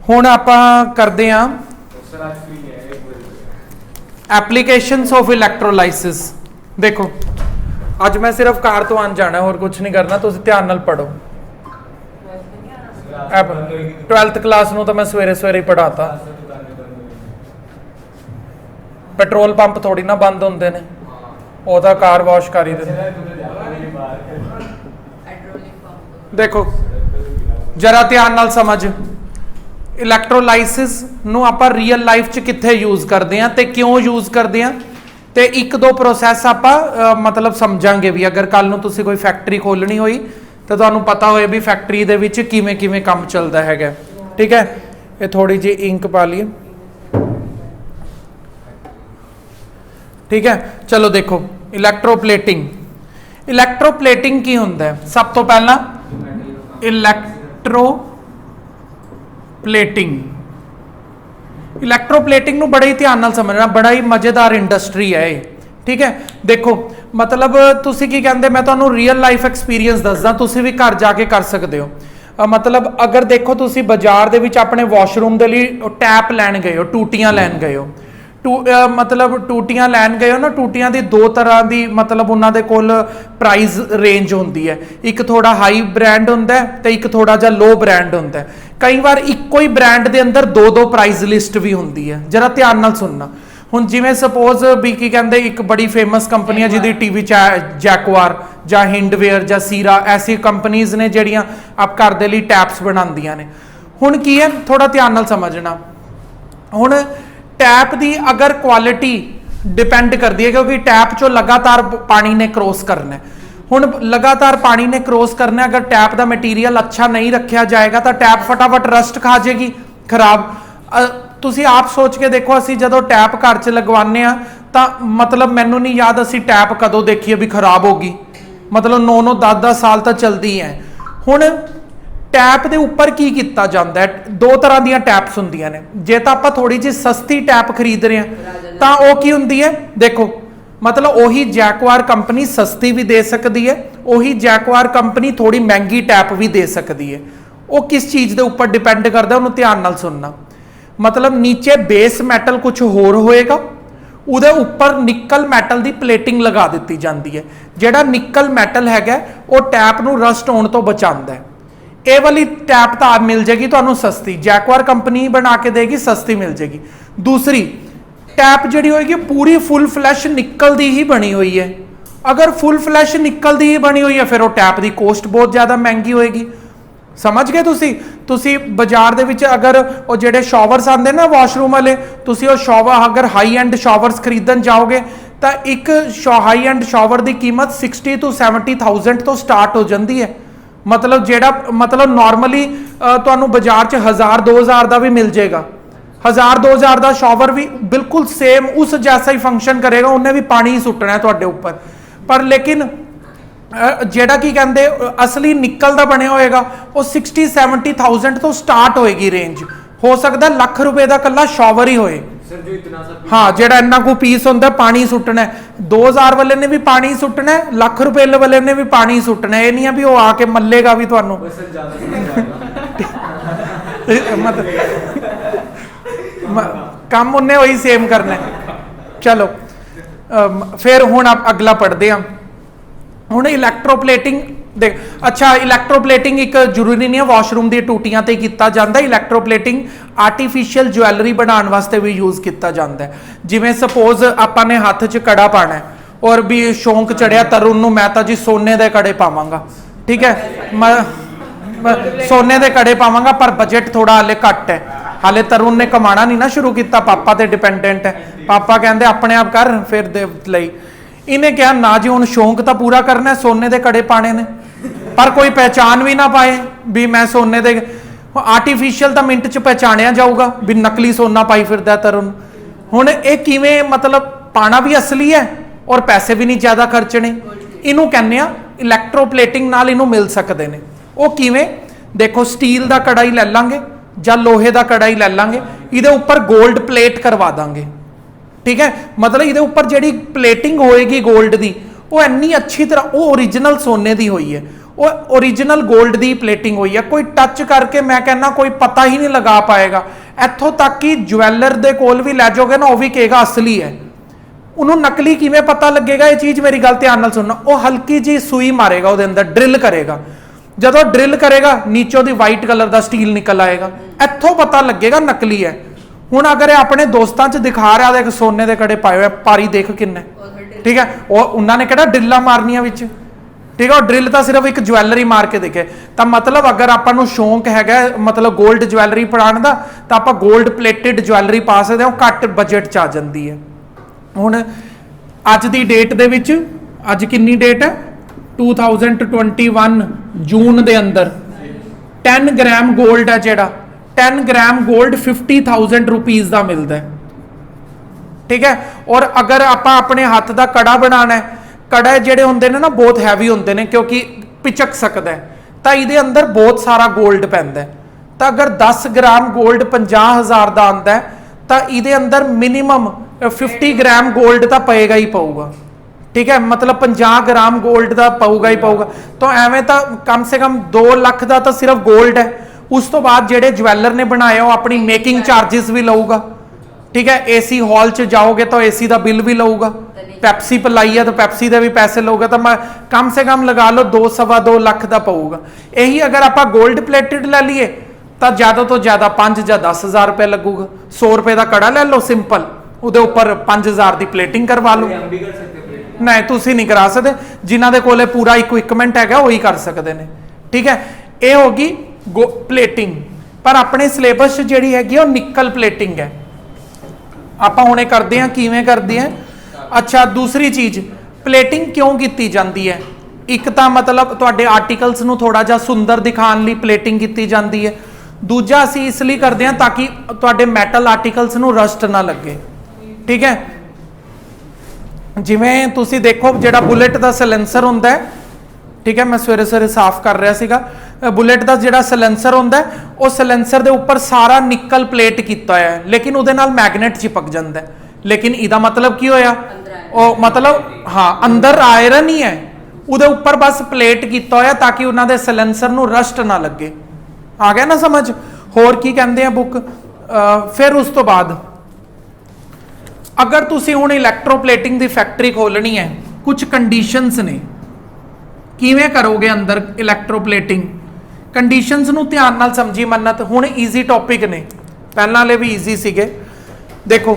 हुण आपां करदे हां एप्लीकेशनस ऑफ इलैक्ट्रोलाइसिस। देखो अज मैं सिर्फ कार तो आन जाना, होर कुछ नहीं करना, तुसीं ध्यान नाल पढ़ो। 12th क्लास नूं तो मैं सवेरे सवेरे ही पढ़ाता। पेट्रोल पंप थोड़ी ना बंद होंदे ने, ओहदा कार वॉश कर ही दिंदे। देखो जरा ध्यान नाल समझ, इलैक्ट्रोलाइसिस नूं आपां रियल लाइफ च कित्थे यूज करदे हां ते क्यों यूज करदे हां, ते एक दो प्रोसैस आपां मतलब समझांगे भी। अगर कल नूं तुसीं कोई फैक्ट्री खोलनी होई तो तुहानूं पता होए भी फैक्ट्री दे विच किवें किवें काम चलदा हैगा। ठीक है, ये थोड़ी जी इंक पा लईए। ठीक है, चलो देखो इलैक्ट्रोप्लेटिंग। इलैक्ट्रोप्लेटिंग की हुंदा है? सब तो पहला इलैक्ट्रोप्लेटिंग नूं बड़े ही ध्यान नाल समझना, बड़ा ही मजेदार इंडस्ट्री है ये। ठीक है, देखो मतलब तुसीं की कहंदे, मैं तुहानूं रियल लाइफ एक्सपीरियंस दसदा, तुसीं भी घर जाके कर सकदे हो। मतलब अगर देखो तुसीं बाजार दे विच अपने वॉशरूम दे लई टैप लैण गए हो, टूटियां लैण गए हो, मतलब टूटियां लैन गए हो ना, टूटियां दी दो तरह की मतलब उन्होंने कोल प्राइस रेंज होंदी है। एक थोड़ा हाई ब्रांड होंदा है ते एक थोड़ा जा लो ब्रांड होंदा है। कई बार इको ही ब्रांड के अंदर दो दो प्राइस लिस्ट भी होंदी है। जरा ध्यान नाल सुनना। हुण जिवें सपोज भी की कहंदे एक बड़ी फेमस कंपनी है जिहदी टीवी जैकवार जां हिंडवेयर जां सीरा, ऐसी कंपनीज ने जिहड़ियां आप घर दे लई टैप्स बनांदियां ने। हुण की है, थोड़ा ध्यान नाल समझना। हुण टैप की अगर क्वालिटी डिपेंड करती है, क्योंकि टैप चो लगातार पानी ने क्रॉस करना है। हुण लगातार पानी ने क्रॉस करना, अगर टैप का मटीरियल अच्छा नहीं रखा जाएगा तो टैप फटाफट रस्ट खा जाएगी, खराब। तुसी आप सोच के देखो, असी जदों टैप घर च लगवाने आ तो मतलब मैनू नहीं याद असी टैप कदों देखी भी खराब होगी, मतलब 9-9 10-10 साल तो चलती है। हुण टैप के उपर की किया जाता है, दो तरह दी टैप्स होंदियां ने। जे तो आप थोड़ी जी सस्ती टैप खरीद रहे हैं तो वह की होंदी है, देखो मतलब वही जैकवार कंपनी सस्ती भी दे सकती है, वही जैकवार कंपनी थोड़ी महंगी टैप भी दे सकती है। वो किस चीज़ के उपर डिपेंड करता है, उन्होंने ध्यान नाल सुनना। मतलब नीचे बेस मैटल कुछ होर होएगा, उहदे उपर निकल मैटल की प्लेटिंग लगा दी जाती है। जिहड़ा निकल मैटल हैगा वो टैप नूं रस्ट होने तो बचाता है। ये वाली टैप तो आप मिल जाएगी तो सस्ती, जैकवार कंपनी बना के देगी, सस्ती मिल जाएगी। दूसरी टैप जी होगी पूरी फुल फ्लैश निकल दी ही बनी हुई है। अगर फुल फ्लैश निकल दी ही बनी हुई है फिर वो टैप की कॉस्ट बहुत ज़्यादा महंगी होएगी। समझ गए तुसी बाजार दे विच अगर वो जेडे शॉवर्स आते ना वॉशरूम वाले, तुसी वो शॉवर अगर हाई एंड शॉवर्स खरीदन जाओगे तो एक हाई एंड शॉवर की कीमत 60 to 70,000 तो स्टार्ट हो जाती है। मतलब जेड़ा मतलब नॉर्मली तुहानू बाजार च 1000-2000 का भी मिल जाएगा। 1000-2000 का शॉवर भी बिल्कुल सेम उस जैसा ही फंक्शन करेगा, उन्हें भी पानी ही सुटना है तुहाडे उपर। पर लेकिन जेड़ा की कहते असली निकल का बने होएगा वो 60-70,000 तो स्टार्ट होएगी रेंज। हो सकता लाख रुपए का कला शॉवर ही होए। हाँ, जेड़ा इन्ना को पीस होंदा पानी सुटना है, 2000 वाले ने भी पानी सुटना है, लाख रुपए वाले ने भी पानी सुटना है। ये नहीं है भी वो आके मल्लेगा भी तुहानू। काम उन्हें वही सेम करना है। चलो फिर हुण आप अगला पढ़ते हैं। हुण इलैक्ट्रोप्लेटिंग देख, अच्छा इलैक्ट्रोप्लेटिंग एक जरूरी नहीं है वॉशरूम दी टूटियां ते कीता जांदा। इलैक्ट्रोप्लेटिंग आर्टिफिशियल ज्वैलरी बनाने वास्ते भी यूज किया जाता है। जिवें सपोज आपां ने हत्थ च कड़ा पाना है और भी शौक चढ़िया तरुण नूं, मैं तां जी सोने दे कड़े पावांगा। ठीक है, मैं सोने दे कड़े पावांगा, पर बजट थोड़ा हाले घट है। हाले तरुण ने कमाना नहीं ना शुरू किया, पापा ते डिपेंडेंट है। पापा कहते अपने आप कर, फिर दे लई। इन्हें कहा ना जी हुण शौक तो पूरा करना है, सोने दे कड़े पाने ने, पर कोई पहचान भी ना पाए भी मैं सोने दे। आर्टिफिशियल तो मिंट च पहचानिया जाऊगा भी नकली सोना पाई फिरदा तरुण। हुण ये किवें मतलब पाना भी असली है और पैसे भी नहीं ज़्यादा खर्चने। इनू कहने इलैक्ट्रोप्लेटिंग नाल इनू मिल सकते हैं। वो किवें, देखो स्टील का कड़ा ही लै लांगे जां लोहे का कड़ा ही लै लांगे, इहदे उपर गोल्ड प्लेट करवा देंगे। ठीक है, मतलब ये उपर जी प्लेटिंग होएगी गोल्ड की वो इन्नी अच्छी तरह वो ओरिजिनल सोने की हुई है। वो ओरिजिनल गोल्ड की प्लेटिंग हुई है, कोई टच करके मैं कहना कोई पता ही नहीं लगा पाएगा। इत्थों तक कि ज्वैलर दे कोल भी लै जाओगे ना, वो भी कहेगा असली है। उन्होंने नकली किवें पता लगेगा? ये चीज़ मेरी गल ध्यान नाल सुनना। वो हल्की जी सूई मारेगा वो अंदर, ड्रिल करेगा, जदों ड्रिल करेगा नीचों दी वाइट कलर का स्टील निकल आएगा, इत्थों पता लगेगा नकली है। हुण अगर अपने दोस्तों च दिखा रहा देख सोने के कड़े पाए हुए, पारी देख किन्ने, ठीक है, वो उन्होंने कहना ड्रिल्लां मारनियां विच, ठीक है, ड्रिल तो सिर्फ एक ज्वैलरी मार के दिखे। तो मतलब अगर आपां नूं शौक है मतलब गोल्ड ज्वैलरी पाउण दा, तो आप गोल्ड प्लेटिड ज्वैलरी पा सकते हो, घट बजट च आ जाती है। हुण अज दी डेट दे विच, अज कितनी डेट है 2021 जून दे अंदर 10 ग्राम गोल्ड है जेड़ा, 10 ग्राम गोल्ड 50,000 रुपीज़ का मिलता है, ठीक है। और अगर आप अपने हाथ का कड़ा बनाना है, कड़ा जेडे होंदे ने ना बहुत हैवी होंदे ने क्योंकि पिचक सकता है, तो ये अंदर बहुत सारा गोल्ड पैंदा है। तो अगर 10 ग्राम गोल्ड 50,000 का आंदा है, तो ये अंदर मिनीमम 50 ग्राम गोल्ड तो पेगा ही पऊगा, ठीक है, मतलब 50 ग्राम गोल्ड का पऊगा ही पऊगा। तो एवें तो कम से कम 2 लाख का तो सिर्फ गोल्ड है। उस तो बाद जेडे ज्वैलर ने बनाया वो अपनी मेकिंग चार्जिस भी लऊगा, ठीक है, एसी हॉल च जाओगे तो एसी का बिल भी लऊगा, पैप्सी पिलाई है तो पैप्सी के भी पैसे लऊगा, तो मैं कम से कम लगा लो 2-2.25 लाख का पऊगा। यही अगर आप गोल्ड प्लेटेड ले लीए तो ज़्यादा तो ज़्यादा 5 या 10 हज़ार रुपये लगूगा। 100 रुपये का कड़ा ले लो सिंपल, ਉਹਦੇ ਉੱਪਰ 5000 ਦੀ ਪਲੇਟਿੰਗ ਕਰਵਾ ਲਓ। ਨਹੀਂ ਤੁਸੀਂ ਨਹੀਂ ਕਰਾ ਸਕਦੇ, ਜਿਨ੍ਹਾਂ ਦੇ ਕੋਲੇ ਪੂਰਾ ਇਕਵਿਪਮੈਂਟ ਹੈਗਾ ਉਹੀ ਕਰ ਸਕਦੇ ਨੇ, ਠੀਕ ਹੈ। ਇਹ ਹੋ ਗਈ ਪਲੇਟਿੰਗ, ਪਰ ਆਪਣੇ ਸਿਲੇਬਸ 'ਚ ਜਿਹੜੀ ਹੈਗੀ ਉਹ ਨਿਕਲ ਪਲੇਟਿੰਗ ਹੈ। ਆਪਾਂ ਹੁਣੇ ਕਰਦੇ ਹਾਂ, ਕਿਵੇਂ ਕਰਦੇ ਹਾਂ। ਅੱਛਾ, ਦੂਸਰੀ ਚੀਜ਼ ਪਲੇਟਿੰਗ ਕਿਉਂ ਕੀਤੀ ਜਾਂਦੀ ਹੈ? ਇੱਕ ਤਾਂ ਮਤਲਬ ਤੁਹਾਡੇ ਆਰਟੀਕਲਸ ਨੂੰ ਥੋੜਾ ਜਿਹਾ ਸੁੰਦਰ ਦਿਖਾਉਣ ਲਈ ਪਲੇਟਿੰਗ ਕੀਤੀ ਜਾਂਦੀ ਹੈ। ਦੂਜਾ ਅਸੀਂ ਇਸ ਲਈ ਕਰਦੇ ਹਾਂ ਤਾਂ ਕਿ ਤੁਹਾਡੇ ਮੈਟਲ ਆਰਟੀਕਲਸ ਨੂੰ ਰਸਟ ਨਾ ਲੱਗੇ, ठीक है। जिमें तुसी देखो जेड़ा बुलेट का सलेंसर होंदा है, ठीक है, मैं सवेरे सवेरे साफ कर रहा सीगा, बुलेट का जेड़ा सलेंसर होंदा है वो सलेंसर दे उपर सारा निकल प्लेट किया है, लेकिन उहदे नाल मैगनेट चिपक जाता है। लेकिन इहदा मतलब की होया, ओ मतलब हाँ अंदर आयरन ही है, उहदे उपर बस प्लेट किया होया ताकि उन्हां दे सलेंसर नूं रस्ट ना लगे। आ गया ना समझ? होर की कहंदे आ बुक। फिर उस तो बाद अगर तुसी हुण इलैक्ट्रोप्लेटिंग की फैक्ट्री खोलनी है, कुछ कंडीशनस ने, किवें करोगे अंदर इलैक्ट्रोप्लेटिंग? कंडीशनस नूं ध्यान नाल समझी मन्नत। हुण ईजी टॉपिक ने, पहलां वाले भी ईजी सीगे। देखो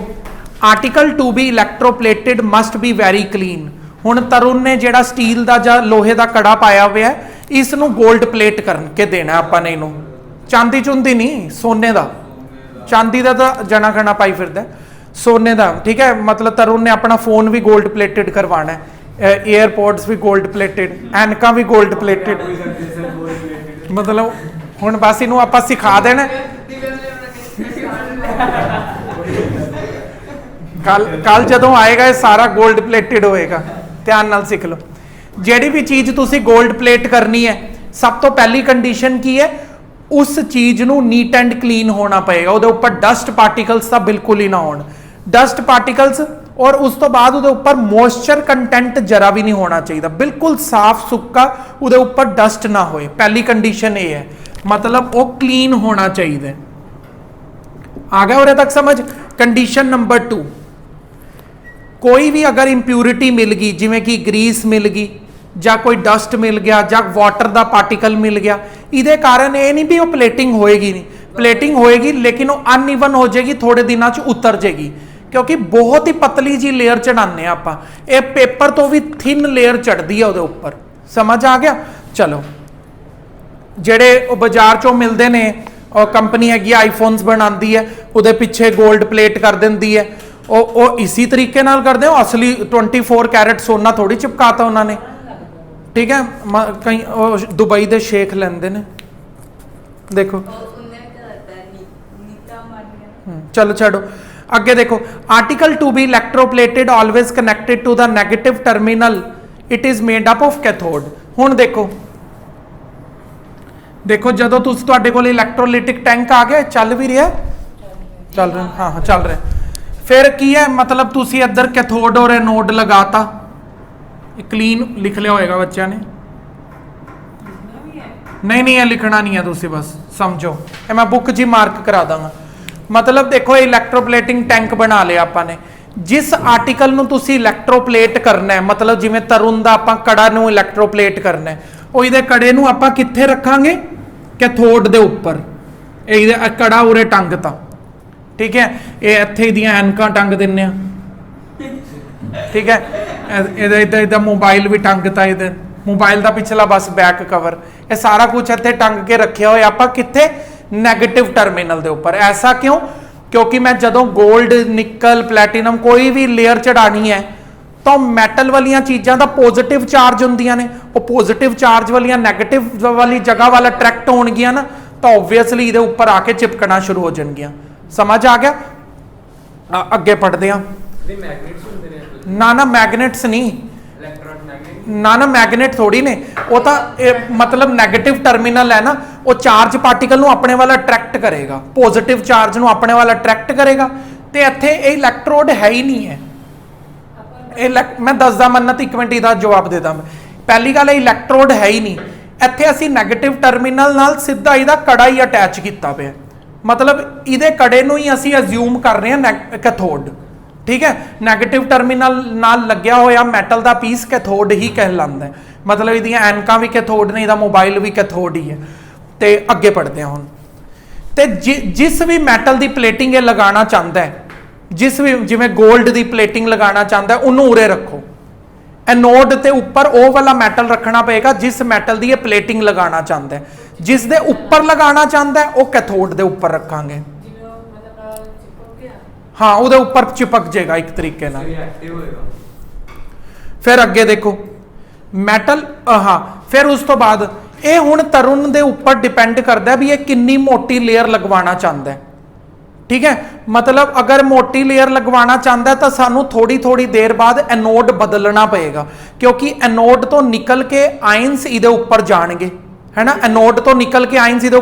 article to be electroplated must be very clean. हुण तरुण ने जिहड़ा स्टील का जां लोहे का कड़ा पाया हुआ है, इस नूं गोल्ड प्लेट करके देना आपां ने, इहनूं चांदी चुंदी नहीं, सोने का। चांदी का तो जना खना पाई फिरदा, सोने का, ठीक है। मतलब तरुण ने अपना फोन भी गोल्ड प्लेटेड करवाना है, एयरपोर्ट्स भी गोल्ड प्लेटेड, एनका भी गोल्ड प्लेटेड, मतलब हुण बस इनू आपां सिखा देना। कल जदों आएगा ये सारा गोल्ड प्लेटेड होएगा, ध्यान नाल सीख लो। जिहड़ी भी चीज़ तुसी गोल्ड प्लेट करनी है, सब तो पहली कंडीशन की है, उस चीज़ नूं नीट एंड क्लीन होना पएगा, उहदे उपर डस्ट पार्टिकल्स तो बिल्कुल ही ना होण, डस्ट पार्टिकल्स। और उस तो बाद उहदे उपर मॉइस्चर कंटेंट जरा भी नहीं होना चाहिए, बिल्कुल साफ सुक्का, उहदे उपर डस्ट ना होए। पहली कंडीशन ये है, मतलब वो क्लीन होना चाहिए। आ गया उरे तक समझ? कंडीशन नंबर 2, कोई भी अगर इंप्यूरिटी मिल गई, जिमें कि ग्रीस मिल गई ਜਾਂ कोई डस्ट मिल गया ਜਾਂ वाटर का पार्टिकल मिल गया, इहदे कारण ये नहीं भी वो प्लेटिंग होएगी नहीं, प्लेटिंग होएगी लेकिन वो अनइवन हो जाएगी, थोड़े दिनों च उतर जाएगी, क्योंकि बहुत ही पतली जी लेयर चढ़ाने आपां, ये पेपर तो भी थिन लेयर चढ़ती है उहदे उपर। समझ आ गया? चलो, जेडे बाजार चों मिलते हैं, और कंपनी हैगी आईफोन्स बनाती है, उहदे पिछे गोल्ड प्लेट कर देंदी है, वो इसी तरीके नाल करदे हो। असली 24 कैरेट सोना थोड़ी चिपकाता उन्होंने, ठीक है। कई दुबई के शेख लेंदे ने, देखो। चलो छोड़ो, अगे देखो। Article to be electroplated always connected to the negative terminal, it is made up of cathode. हुण देखो, देखो जदों तुसीं तुहाडे कोल इलैक्ट्रोलिटिक टैंक आ गया, चल भी रहा, चल रहा, हाँ हाँ चल रहा। फिर की है, मतलब तुसीं इधर कैथोड और एनोड लगाता, क्लीन लिख लिया होएगा बच्चों ने, नहीं नहीं ये लिखना नहीं है, तुसी बस समझो, ये मैं बुक जी मार्क करा दांगा। मतलब देखो इलैक्ट्रोप्लेटिंग टैंक बना लिया ਆਪਾਂ ਨੇ, जिस आर्टिकल ਨੂੰ ਤੁਸੀਂ ਇਲੈਕਟ੍ਰੋਪਲੇਟ ਕਰਨਾ ਹੈ, मतलब ਜਿਵੇਂ ਤਰੁਣ ਦਾ ਆਪਾਂ ਕੜਾ ਨੂੰ ਇਲੈਕਟ੍ਰੋਪਲੇਟ ਕਰਨਾ ਹੈ, ਉਹ ਇਹਦੇ ਕੜੇ ਨੂੰ ਆਪਾਂ ਕਿੱਥੇ ਰੱਖਾਂਗੇ, ਕੈਥੋਡ ਦੇ ਉੱਪਰ। ਇਹਦੇ ਕੜਾ ਉਰੇ ਟੰਗਤਾ, ਠੀਕ ਹੈ, ਇਹ ਇੱਥੇ ਇਹਦੀਆਂ ਐਨਕਾਂ ਟੰਗ ਦਿੰਨੇ ਆ, ਠੀਕ ਹੈ, ਇਹਦਾ ਮੋਬਾਈਲ ਵੀ ਟੰਗਤਾ, ਇਹਦੇ ਮੋਬਾਈਲ ਦਾ ਪਿਛਲਾ ਬਸ ਬੈਕ ਕਵਰ, ਇਹ ਸਾਰਾ ਕੁਝ ਇੱਥੇ ਟੰਗ ਕੇ ਰੱਖਿਆ ਹੋਇਆ ਆਪਾਂ ਕਿੱਥੇ, ਨੈਗੇਟਿਵ ਟਰਮੀਨਲ ਦੇ ਉੱਪਰ। ਐਸਾ ਕਿਉਂ, ਕਿਉਂਕਿ ਮੈਂ ਜਦੋਂ 골ਡ ਨਿਕਲ ਪਲੈਟੀਨਮ ਕੋਈ ਵੀ ਲੇਅਰ ਚੜਾਣੀ ਹੈ ਤਾਂ ਮੈਟਲ ਵਾਲੀਆਂ ਚੀਜ਼ਾਂ ਦਾ ਪੋਜ਼ਿਟਿਵ ਚਾਰਜ ਹੁੰਦੀਆਂ ਨੇ, ਉਹ ਪੋਜ਼ਿਟਿਵ ਚਾਰਜ ਵਾਲੀਆਂ ਨੈਗੇਟਿਵ ਵਾਲੀ ਜਗ੍ਹਾ ਵੱਲ ਅਟਰੈਕਟ ਹੋਣਗੀਆਂ ਨਾ, ਤਾਂ ਆਬਵੀਅਸਲੀ ਇਹਦੇ ਉੱਪਰ ਆ ਕੇ ਚਿਪਕਣਾ ਸ਼ੁਰੂ ਹੋ ਜਾਣਗੀਆਂ। ਸਮਝ ਆ ਗਿਆ? ਅੱਗੇ ਪੜਦੇ ਹਾਂ। ਨਾ ਨਾ ਮੈਗਨੇਟਸ ਨਹੀਂ, ਨਾ ਨਾ ਮੈਗਨੇਟ ਥੋੜੀ ਨੇ, ਉਹ ਤਾਂ मतलब ਨੈਗੇਟਿਵ ਟਰਮੀਨਲ ਹੈ ਨਾ, ਉਹ ਚਾਰਜ ਪਾਰਟੀਕਲ ਨੂੰ ਆਪਣੇ ਵੱਲ ਅਟਰੈਕਟ ਕਰੇਗਾ, ਪੋਜ਼ਿਟਿਵ ਚਾਰਜ ਨੂੰ ਆਪਣੇ ਵੱਲ ਅਟਰੈਕਟ ਕਰੇਗਾ। ਤੇ ਇੱਥੇ ਇਹ ਇਲੈਕਟ੍ਰੋਡ ਹੈ ਹੀ ਨਹੀਂ ਹੈ। ਇਹ ਮੈਂ ਦੱਸਦਾ ਮੰਨਤ, ਇੱਕ ਮਿੰਟ ਇਹਦਾ ਜਵਾਬ ਦੇ ਦਾਂ। ਪਹਿਲੀ ਗੱਲ, ਇਹ ਇਲੈਕਟ੍ਰੋਡ ਹੈ ਹੀ ਨਹੀਂ। ਇੱਥੇ ਅਸੀਂ ਨੈਗੇਟਿਵ ਟਰਮੀਨਲ ਨਾਲ ਸਿੱਧਾ ਇਹਦਾ ਕੜਾ ਹੀ ਅਟੈਚ ਕੀਤਾ ਪਿਆ, मतलब ਇਹਦੇ ਕੜੇ ਨੂੰ ਹੀ ਅਸੀਂ ਅਸਿਊਮ ਕਰ ਰਹੇ ਹਾਂ ਕੈਥੋਡ, ठीक है। नैगेटिव टर्मिनल नाल लग्या होया मैटल का पीस कैथोड ही कहलांदा है, मतलब इहदियां एनकां भी कैथोड ने, इहदा मोबाइल भी कैथोड ही है। तो अगे पढ़ते हैं हुण, ते जिस भी मैटल की प्लेटिंग ये लगाना चाहता है, जिस भी जिवें गोल्ड की प्लेटिंग लगाना चाहता है, उन्होंने उरे रखो। एनोड के उपर वो वाला मैटल रखना पेगा जिस मैटल की ये प्लेटिंग लगाना चाहता है, जिस दे उपर लगाना चाहता है वो कैथोड के उपर रखांगे। हाँ ਉਹਦੇ ਉੱਪਰ चिपक जाएगा एक तरीके नाल। फिर अगे देखो मैटल, हाँ फिर उस तो बाद ये हुण तरुण दे उपर डिपेंड करता है भी ये कितनी मोटी लेयर लगवाना चाहता है, ठीक है। मतलब अगर मोटी लेयर लगवाना चाहता है तो सानू थोड़ी थोड़ी देर बाद एनोड बदलना पएगा, क्योंकि एनोड तो निकल के आयंस इहदे उपर जाणगे, है ना। एनोड तो निकल के आयंस इहदे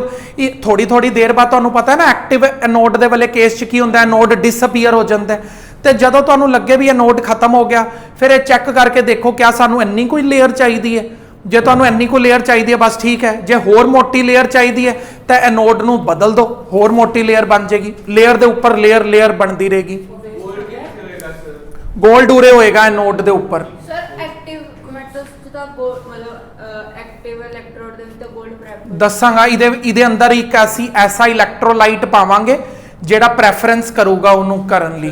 थोड़ी थोड़ी देर बाद तुहानू पता है ना, एक्टिव एनोड दे वाले केस च की हुंदा है, एनोड डिसअपीयर हो जाता है। तो जदों तुहानू लगे भी एनोड खत्म हो गया, फिर ये चैक करके देखो क्या सानू इन्नी कोई लेयर चाहिए है। जे तुहानू इन्नी कोई लेयर चाहिए है बस ठीक है, जे होर मोटी लेयर चाहिए है तो एनोड नू बदल दो, होर मोटी लेयर बन जाएगी, लेयर दे उपर लेयर लेयर बनती रहेगी। गोल्ड उरे होएगा एनोड दे उपर। दसांगा इहदे अंदर एक ऐसा इलैक्ट्रोलाइट पावांगे जेड़ा प्रेफरेंस करूगा उन्होंने करन लई।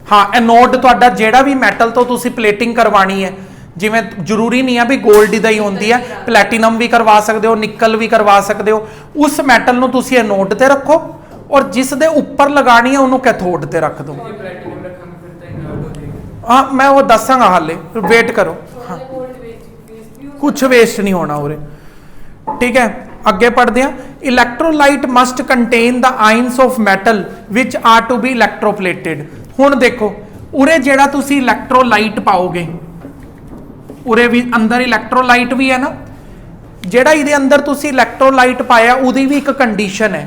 हाँ एनोड तुहाडा जेड़ा भी मैटल तो तुसी प्लेटिंग करवानी है, जिवें जरूरी नहीं है भी गोल्ड दी होंदी है, प्लैटिनम भी करवा सकते हो, निकल भी करवा सकते हो। उस मैटल नूं तुसी एनोड ते रखो और जिस दे उपर लगानी है उन्होंने कैथोड ते रख दो। हाँ मैं वो दसांगा, हाले वेट करो। हाँ कुछ वेस्ट नहीं होना उरे, ठीक है। अगे पढ़ते हैं। Electrolyte must contain the ions of metal which are to be electroplated. हुण देखो उरे जेड़ा तुसी इलैक्ट्रोलाइट पाओगे, उरे भी अंदर इलैक्ट्रोलाइट भी है ना, जेड़ा इहदे अंदर तुसी इलैक्ट्रोलाइट पाया उहदी भी एक कंडीशन है।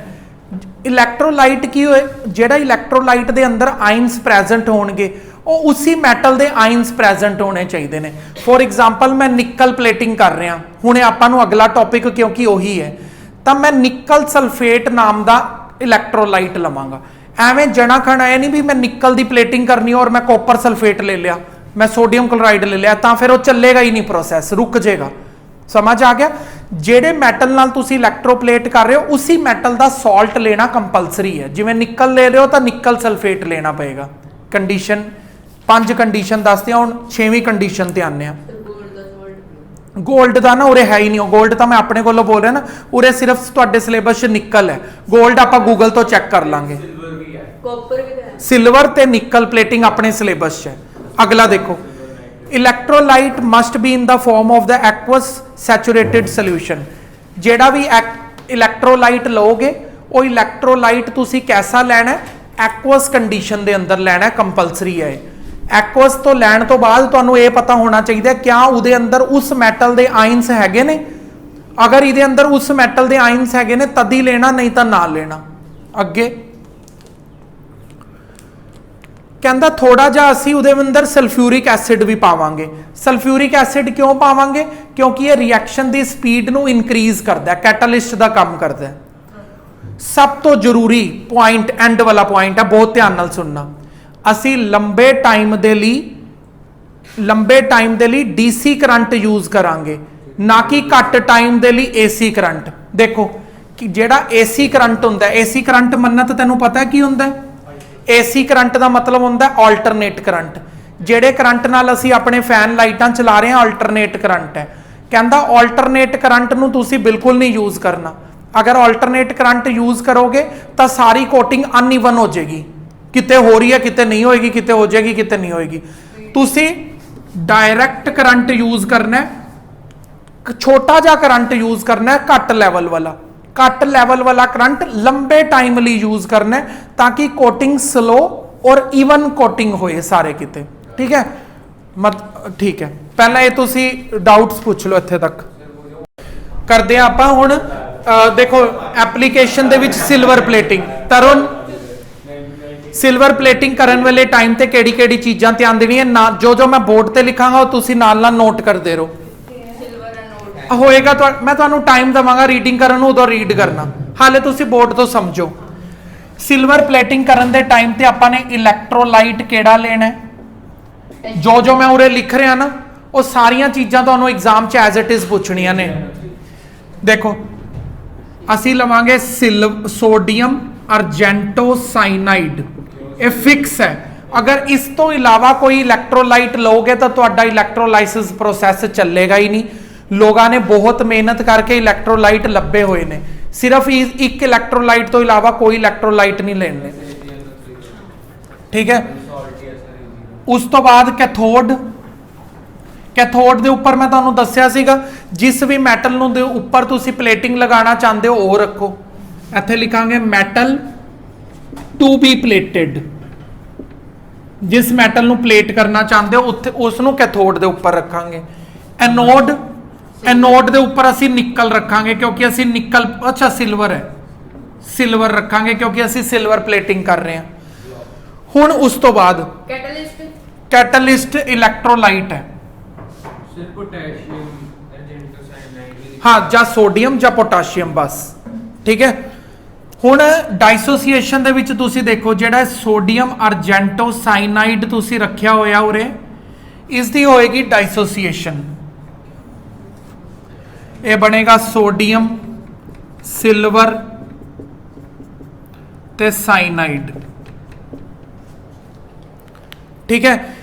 इलैक्ट्रोलाइट की होए, जेड़ा इलैक्ट्रोलाइट दे अंदर आयंस प्रेजेंट होणगे ਉਹ ਉसी ਮੈਟਲ ਦੇ ਆਇਨਸ ਪ੍ਰੈਜ਼ੈਂਟ ਹੋਣੇ ਚਾਹੀਦੇ ਨੇ। ਫੋਰ ਐਗਜ਼ਾਮਪਲ ਮੈਂ ਨਿਕਲ ਪਲੇਟਿੰਗ ਕਰ ਰਿਹਾ, ਹੁਣੇ ਆਪਾਂ ਨੂੰ ਅਗਲਾ ਟੌਪਿਕ ਕਿਉਂਕਿ ਉਹੀ ਹੈ, ਤਾਂ ਮੈਂ ਨਿਕਲ ਸਲਫੇਟ ਨਾਮ ਦਾ ਇਲੈਕਟ੍ਰੋਲਾਈਟ ਲਵਾਂਗਾ। ਐਵੇਂ ਜਣਾ ਖਣਾ ਇਹ ਨਹੀਂ ਵੀ ਮੈਂ ਨਿਕਲ ਦੀ ਪਲੇਟਿੰਗ ਕਰਨੀ ਔਰ ਮੈਂ ਕਾਪਰ ਸਲਫੇਟ ਲੈ ਲਿਆ, ਮੈਂ ਸੋਡੀਅਮ ਕਲੋਰਾਈਡ ਲੈ ਲਿਆ, ਤਾਂ ਫਿਰ ਉਹ ਚੱਲੇਗਾ ਹੀ ਨਹੀਂ, ਪ੍ਰੋਸੈਸ ਰੁਕ ਜਾਏਗਾ। ਸਮਝ ਆ ਗਿਆ? ਜਿਹੜੇ ਮੈਟਲ ਨਾਲ ਤੁਸੀਂ ਇਲੈਕਟ੍ਰੋਪਲੇਟ ਕਰ ਰਹੇ ਹੋ ਉसी ਮੈਟਲ ਦਾ ਸਾਲਟ ਲੈਣਾ ਕੰਪਲਸਰੀ ਹੈ। ਜਿਵੇਂ ਨਿਕਲ ਲੈ ਰਹੇ ਹੋ ਤਾਂ ਨਿਕਲ ਸਲਫੇਟ ਲੈਣਾ ਪਏਗਾ। ਕੰਡੀਸ਼ਨ 5 कंडीशन दसते हूँ, 6वीं कंडीशन ते आने। गोल्ड का ना उरे है ही नहीं, गोल्ड तो मैं अपने को बोल रहा ना, उरे सिर्फ तुहाडे सिलेबस निकल है। गोल्ड आप गूगल तो चैक कर लांगे, सिल्वर ते निकल प्लेटिंग अपने सिलेबस है। अगला देखो, electrolyte must be in the form of the aqueous saturated solution. जेड़ा भी इलैक्ट्रोलाइट लोगे वो इलैक्ट्रोलाइट तुसी कैसा लेना है, एक्वस कंडीशन के अंदर लेना है, कंपलसरी है। एक्वस तो लैन तो बाद तुहानू ये पता होना चाहिए क्या उहदे अंदर उस मैटल के आयंस हैगे ने। अगर इहदे अंदर उस मैटल के आयंस हैगे ने तद ही लेना, नहीं तो ना लेना। अगे कहता थोड़ा जा असी उहदे अंदर सल्फ्यूरिक एसिड भी पावांगे। सल्फ्यूरिक एसिड क्यों पावांगे? क्योंकि ये रिएक्शन की स्पीड ਨੂੰ ਇਨਕਰੀਜ਼ ਕਰਦਾ ਹੈ, ਕੈਟਾਲਿਸਟ ਦਾ ਕੰਮ ਕਰਦਾ ਹੈ। ਸਭ ਤੋਂ ਜ਼ਰੂਰੀ ਪੁਆਇੰਟ ਐਂਡ ਵਾਲਾ ਪੁਆਇੰਟ ਹੈ, ਬਹੁਤ ਧਿਆਨ ਨਾਲ ਸੁਣਨਾ। ਅਸੀਂ ਲੰਬੇ ਟਾਈਮ ਦੇ ਲਈ ਡੀਸੀ ਕਰੰਟ ਯੂਜ਼ ਕਰਾਂਗੇ, ਨਾ ਕਿ ਘੱਟ ਟਾਈਮ ਦੇ ਲਈ ਏਸੀ ਕਰੰਟ। ਦੇਖੋ ਕਿ ਜਿਹੜਾ ਏਸੀ ਕਰੰਟ ਹੁੰਦਾ, ਏਸੀ ਕਰੰਟ ਮੰਨਤ ਤੈਨੂੰ ਪਤਾ ਕੀ ਹੁੰਦਾ? ਏਸੀ ਕਰੰਟ ਦਾ ਮਤਲਬ ਹੁੰਦਾ ਆਲਟਰਨੇਟ ਕਰੰਟ। ਜਿਹੜੇ ਕਰੰਟ ਨਾਲ ਅਸੀਂ ਆਪਣੇ ਫੈਨ ਲਾਈਟਾਂ ਚਲਾ ਰਹੇ ਹਾਂ ਆਲਟਰਨੇਟ ਕਰੰਟ ਹੈ। ਕਹਿੰਦਾ ਆਲਟਰਨੇਟ ਕਰੰਟ ਨੂੰ ਤੁਸੀਂ ਬਿਲਕੁਲ ਨਹੀਂ ਯੂਜ਼ ਕਰਨਾ। ਅਗਰ ਆਲਟਰਨੇਟ ਕਰੰਟ ਯੂਜ਼ ਕਰੋਗੇ ਤਾਂ ਸਾਰੀ ਕੋਟਿੰਗ ਅਨਈਵਨ ਹੋ ਜਾਏਗੀ, ਕਿਤੇ ਹੋ ਰਹੀ ਹੈ ਕਿਤੇ ਨਹੀਂ ਹੋਏਗੀ, ਕਿਤੇ ਹੋ ਜਾਏਗੀ ਕਿਤੇ ਨਹੀਂ ਹੋਏਗੀ। ਤੁਸੀਂ ਡਾਇਰੈਕਟ ਕਰੰਟ ਯੂਜ਼ ਕਰਨਾ ਹੈ, ਛੋਟਾ ਜਿਹਾ ਕਰੰਟ ਯੂਜ਼ ਕਰਨਾ ਹੈ, ਘੱਟ ਲੈਵਲ ਵਾਲਾ ਕਰੰਟ ਲੰਬੇ ਟਾਈਮ ਲਈ ਯੂਜ਼ ਕਰਨਾ ਹੈ, ਤਾਂ ਕਿ ਕੋਟਿੰਗ ਸਲੋ ਔਰ ਈਵਨ ਕੋਟਿੰਗ ਹੋਏ ਸਾਰੇ ਕਿਤੇ। ਠੀਕ ਹੈ ਠੀਕ ਹੈ, ਪਹਿਲਾਂ ਇਹ ਤੁਸੀਂ ਡਾਊਟਸ ਪੁੱਛ ਲਓ, ਇੱਥੇ ਤੱਕ ਕਰਦੇ ਆ ਆਪਾਂ। ਹੁਣ ਦੇਖੋ ਐਪਲੀਕੇਸ਼ਨ ਦੇ ਵਿੱਚ silver plating. Tarun, silver plating ਕਰਨ ਵੇਲੇ ਟਾਈਮ ਤੇ ਕਿਹੜੀ ਚੀਜ਼ਾਂ ਧਿਆਨ ਦੇਣੀ ਹੈ? ਨਾ ਜੋ ਮੈਂ ਬੋਰਡ ਤੇ ਲਿਖਾਂਗਾ ਉਹ ਤੁਸੀਂ ਨਾਲ ਨੋਟ ਕਰਦੇ ਰਹੋ। ਹੋਏਗਾ ਮੈਂ ਤੁਹਾਨੂੰ ਟਾਈਮ ਦਵਾਂਗਾ ਰੀਡਿੰਗ ਕਰਨ ਨੂੰ, ਉਦੋਂ ਰੀਡ ਕਰਨਾ। ਹਾਲੇ ਤੁਸੀਂ ਬੋਰਡ ਤੋਂ ਸਮਝੋ। ਸਿਲਵਰ ਪਲੇਟਿੰਗ ਕਰਨ ਦੇ ਟਾਈਮ ਤੇ ਆਪਾਂ ਨੇ ਇਲੈਕਟ੍ਰੋਲਾਈਟ ਕਿਹੜਾ ਲੈਣਾ ਹੈ? ਜੋ ਮੈਂ ਉਰੇ ਲਿਖ ਰਿਹਾ ਨਾ, ਉਹ ਸਾਰੀਆਂ ਚੀਜ਼ਾਂ ਤੁਹਾਨੂੰ ਐਗਜ਼ਾਮ 'ਚ ਐਜ਼ ਇਟ ਇਜ਼ ਪੁੱਛਣੀਆਂ ਨੇ। ਦੇਖੋ ਅਸੀਂ ਲਵਾਂਗੇ ਸੋਡੀਅਮ ਅਰਜੈਂਟੋ ਸਾਈਨਾਈਡ, ਇਹ ਫਿਕਸ ਹੈ। ਅਗਰ ਇਸ ਤੋਂ ਇਲਾਵਾ ਕੋਈ ਇਲੈਕਟ੍ਰੋਲਾਈਟ ਲਓਗੇ ਤਾਂ ਤੁਹਾਡਾ ਇਲੈਕਟ੍ਰੋਲਾਈਸਿਸ ਪ੍ਰੋਸੈਸ ਚੱਲੇਗਾ ਹੀ ਨਹੀਂ। ਲੋਕਾਂ ਨੇ ਬਹੁਤ ਮਿਹਨਤ ਕਰਕੇ ਇਲੈਕਟ੍ਰੋਲਾਈਟ ਲੱਭੇ ਹੋਏ ਨੇ, ਸਿਰਫ ਇੱਕ ਇਲੈਕਟ੍ਰੋਲਾਈਟ ਤੋਂ ਇਲਾਵਾ ਕੋਈ ਇਲੈਕਟ੍ਰੋਲਾਈਟ ਨਹੀਂ ਲੈਣੇ। ਠੀਕ ਹੈ, ਉਸ ਤੋਂ ਬਾਅਦ ਕੈਥੋਡ ਦੇ ਉੱਪਰ ਮੈਂ ਤੁਹਾਨੂੰ ਦੱਸਿਆ ਸੀਗਾ, ਜਿਸ ਵੀ ਮੈਟਲ ਨੂੰ ਦੇ ਉੱਪਰ ਤੁਸੀਂ ਪਲੇਟਿੰਗ ਲਗਾਉਣਾ ਚਾਹੁੰਦੇ ਹੋ ਉਹ ਰੱਖੋ। ਇੱਥੇ ਲਿਖਾਂਗੇ ਮੈਟਲ ਟੂ ਬੀ ਪਲੇਟਡ। ਜਿਸ ਮੈਟਲ ਨੂੰ ਪਲੇਟ ਕਰਨਾ ਚਾਹੁੰਦੇ ਹੋ ਉੱਥੇ ਉਸ ਨੂੰ ਕੈਥੋਡ ਦੇ ਉੱਪਰ ਰੱਖਾਂਗੇ। ਐਨੋਡ ਦੇ ਉੱਪਰ ਅਸੀਂ ਨਿਕਲ ਰੱਖਾਂਗੇ, ਕਿਉਂਕਿ ਅਸੀਂ ਸਿਲਵਰ ਰੱਖਾਂਗੇ ਕਿਉਂਕਿ ਅਸੀਂ ਸਿਲਵਰ ਪਲੇਟਿੰਗ ਕਰ ਰਹੇ ਹਾਂ। ਹੁਣ ਉਸ ਤੋਂ ਬਾਅਦ ਕੈਟਲਿਸਟ ਇਲੈਕਟ੍ਰੋਲਾਈਟ ਹੈ, ਹਾਂ, ਜਾਂ ਸੋਡੀਅਮ ਜਾਂ ਪੋਟਾਸ਼ੀਅਮ, ਬਸ। ਠੀਕ ਹੈ, ਹੁਣ ਡਾਈਸੋਸੀਏਸ਼ਨ ਦੇ ਵਿੱਚ ਤੁਸੀਂ ਦੇਖੋ ਜਿਹੜਾ ਸੋਡੀਅਮ ਅਰਜੈਂਟੋ ਸਾਈਨਾਈਡ ਤੁਸੀਂ ਰੱਖਿਆ ਹੋਇਆ ਉਰੇ, ਇਸ ਦੀ ਹੋਏਗੀ ਡਾਈਸੋਸੀਏਸ਼ਨ। ਇਹ ਬਣੇਗਾ ਸੋਡੀਅਮ, ਸਿਲਵਰ ਤੇ ਸਾਈਨਾਈਡ। ਠੀਕ ਹੈ,